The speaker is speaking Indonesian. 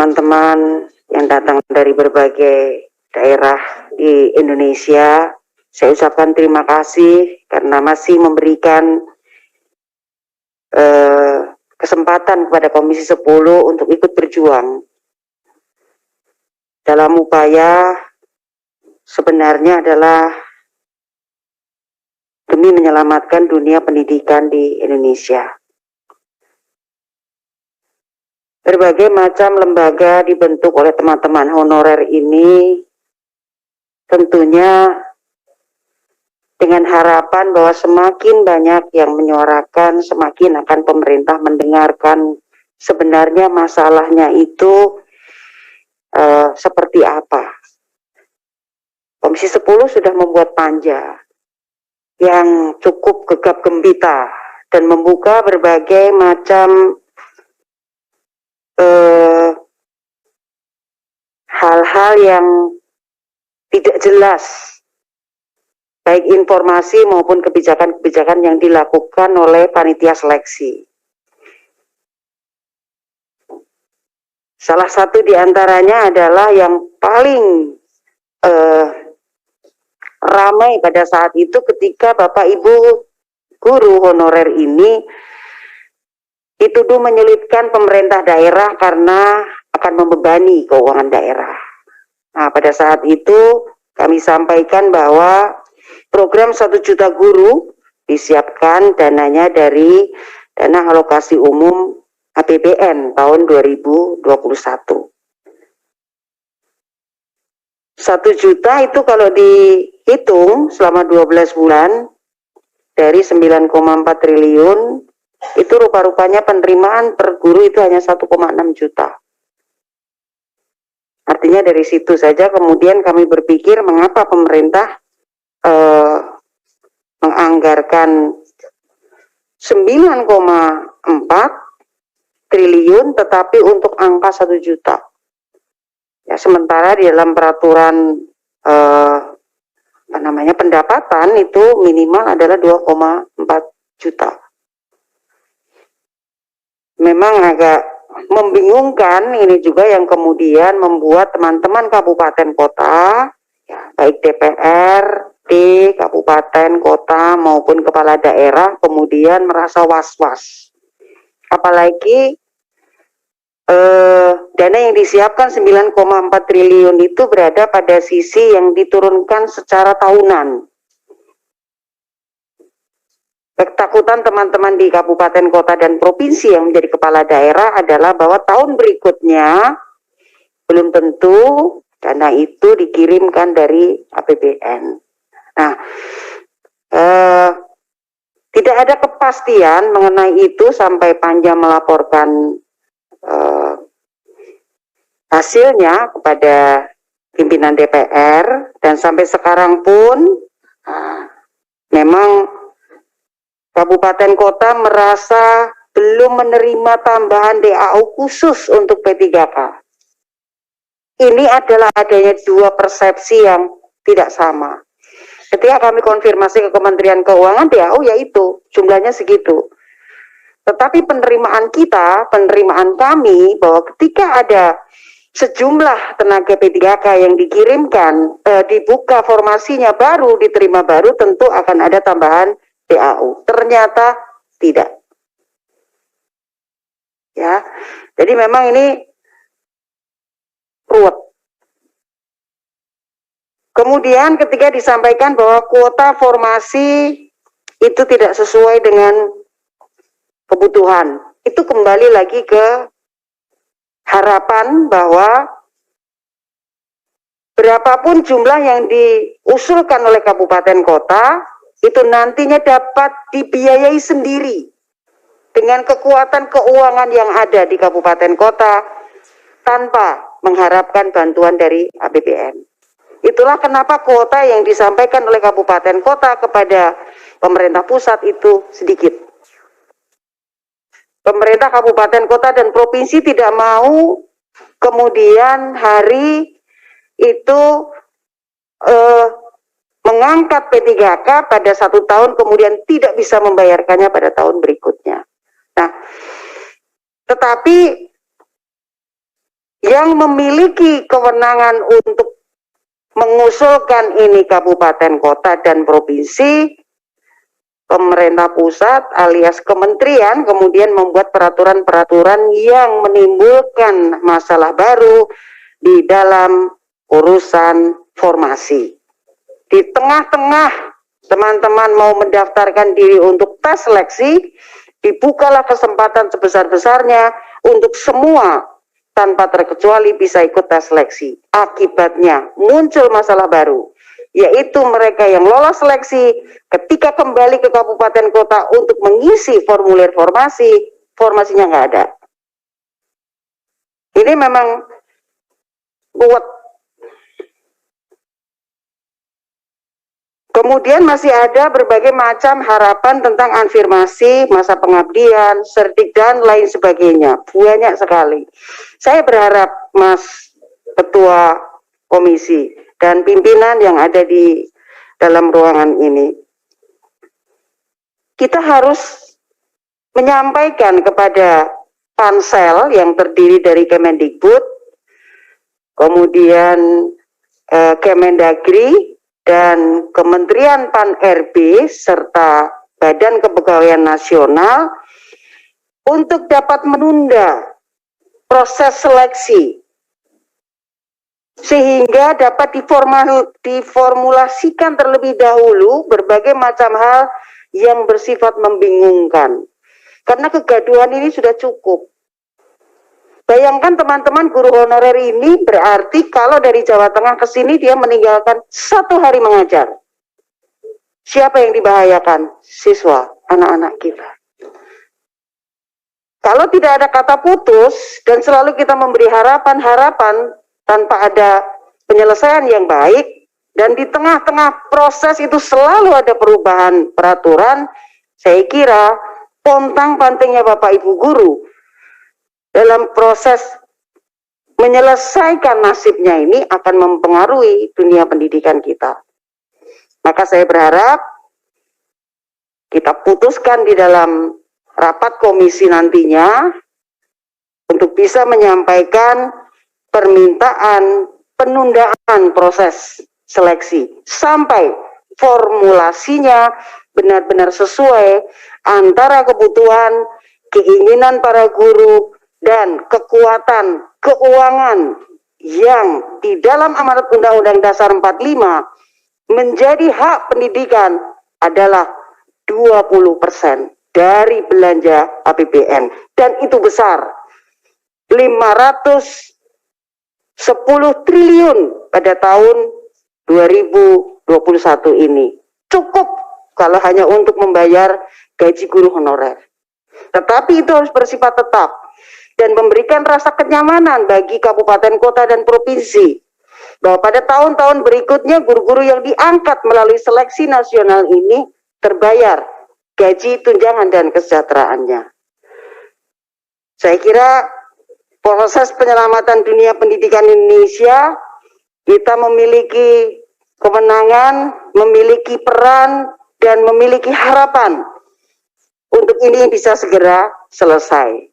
teman-teman yang datang dari berbagai daerah di Indonesia. Saya ucapkan terima kasih karena masih memberikan kesempatan kepada Komisi 10 untuk ikut berjuang dalam upaya sebenarnya adalah demi menyelamatkan dunia pendidikan di Indonesia. Berbagai macam lembaga dibentuk oleh teman-teman honorer ini tentunya dengan harapan bahwa semakin banyak yang menyuarakan, semakin akan pemerintah mendengarkan sebenarnya masalahnya itu seperti apa. Komisi 10 sudah membuat panja yang cukup gegap gempita dan membuka berbagai macam hal-hal yang tidak jelas, baik informasi maupun kebijakan-kebijakan yang dilakukan oleh panitia seleksi. Salah satu di antaranya adalah yang paling ramai pada saat itu ketika Bapak Ibu guru honorer ini dituduh menyulitkan pemerintah daerah karena akan membebani keuangan daerah. Nah, pada saat itu kami sampaikan bahwa program 1 juta guru disiapkan dananya dari dana alokasi umum APBN tahun 2021. 1 juta itu kalau dihitung selama 12 bulan dari 9,4 triliun itu rupa-rupanya penerimaan per guru itu hanya 1,6 juta. Artinya dari situ saja kemudian kami berpikir mengapa pemerintah menganggarkan 9,4 triliun tetapi untuk angka 1 juta. Ya, sementara di dalam peraturan pendapatan itu minimal adalah 2,4 juta. Memang agak membingungkan ini juga yang kemudian membuat teman-teman kabupaten kota, ya, baik DPRD, kabupaten, kota maupun kepala daerah kemudian merasa was-was. Apalagi dana yang disiapkan 9,4 triliun itu berada pada sisi yang diturunkan secara tahunan. Ketakutan teman-teman di kabupaten, kota, dan provinsi yang menjadi kepala daerah adalah bahwa tahun berikutnya belum tentu dana itu dikirimkan dari APBN. Nah, tidak ada kepastian mengenai itu sampai Panja melaporkan hasilnya kepada pimpinan DPR, dan sampai sekarang pun memang kabupaten kota merasa belum menerima tambahan DAU khusus untuk P3K. Ini adalah adanya dua persepsi yang tidak sama. Ketika kami konfirmasi ke Kementerian Keuangan, DAU yaitu jumlahnya segitu. Tetapi penerimaan kami bahwa ketika ada sejumlah tenaga P3K yang dikirimkan, dibuka formasinya baru, diterima baru, tentu akan ada tambahan DAU. Ternyata tidak. Ya, jadi memang ini ruwet. Kemudian ketika disampaikan bahwa kuota formasi itu tidak sesuai dengan kebutuhan, itu kembali lagi ke harapan bahwa berapapun jumlah yang diusulkan oleh kabupaten kota itu nantinya dapat dibiayai sendiri dengan kekuatan keuangan yang ada di kabupaten kota tanpa mengharapkan bantuan dari APBN. Itulah kenapa kuota yang disampaikan oleh kabupaten kota kepada pemerintah pusat itu sedikit. Pemerintah kabupaten kota dan provinsi tidak mau kemudian hari itu mengangkat P3K pada 1 tahun kemudian tidak bisa membayarkannya pada tahun berikutnya. Nah, tetapi yang memiliki kewenangan untuk mengusulkan ini kabupaten, kota, dan provinsi, pemerintah pusat alias kementerian kemudian membuat peraturan-peraturan yang menimbulkan masalah baru di dalam urusan formasi. Di tengah-tengah teman-teman mau mendaftarkan diri untuk tes seleksi, dibukalah kesempatan sebesar-besarnya untuk semua tanpa terkecuali bisa ikut tes seleksi. Akibatnya muncul masalah baru, yaitu mereka yang lolos seleksi ketika kembali ke kabupaten kota untuk mengisi formulir formasi, formasinya nggak ada. Ini memang buat. Kemudian masih ada berbagai macam harapan tentang afirmasi, masa pengabdian, serdik, dan lain sebagainya. Banyak sekali. Saya berharap Mas Ketua Komisi dan pimpinan yang ada di dalam ruangan ini, kita harus menyampaikan kepada pansel yang terdiri dari Kemendikbud, kemudian Kemendagri, dan Kementerian Pan-RB serta Badan Kepegawaian Nasional untuk dapat menunda proses seleksi sehingga dapat diformulasikan terlebih dahulu berbagai macam hal yang bersifat membingungkan. Karena kegaduhan ini sudah cukup. Bayangkan teman-teman guru honorer ini berarti kalau dari Jawa Tengah ke sini dia meninggalkan 1 hari mengajar. Siapa yang dibahayakan? Siswa, anak-anak kita. Kalau tidak ada kata putus dan selalu kita memberi harapan-harapan tanpa ada penyelesaian yang baik, dan di tengah-tengah proses itu selalu ada perubahan peraturan, saya kira pontang-pantingnya Bapak Ibu guru dalam proses menyelesaikan nasibnya ini akan mempengaruhi dunia pendidikan kita. Maka saya berharap kita putuskan di dalam rapat komisi nantinya untuk bisa menyampaikan permintaan penundaan proses seleksi sampai formulasinya benar-benar sesuai antara kebutuhan, keinginan para guru, dan kekuatan keuangan yang di dalam amanat Undang-Undang Dasar 45 menjadi hak pendidikan adalah 20% dari belanja APBN, dan itu besar, 510 triliun pada tahun 2021 ini. Cukup kalau hanya untuk membayar gaji guru honorer. Tetapi itu harus bersifat tetap dan memberikan rasa kenyamanan bagi kabupaten, kota, dan provinsi bahwa pada tahun-tahun berikutnya guru-guru yang diangkat melalui seleksi nasional ini terbayar gaji, tunjangan, dan kesejahteraannya. Saya kira proses penyelamatan dunia pendidikan Indonesia, kita memiliki kemenangan, memiliki peran, dan memiliki harapan untuk ini bisa segera selesai.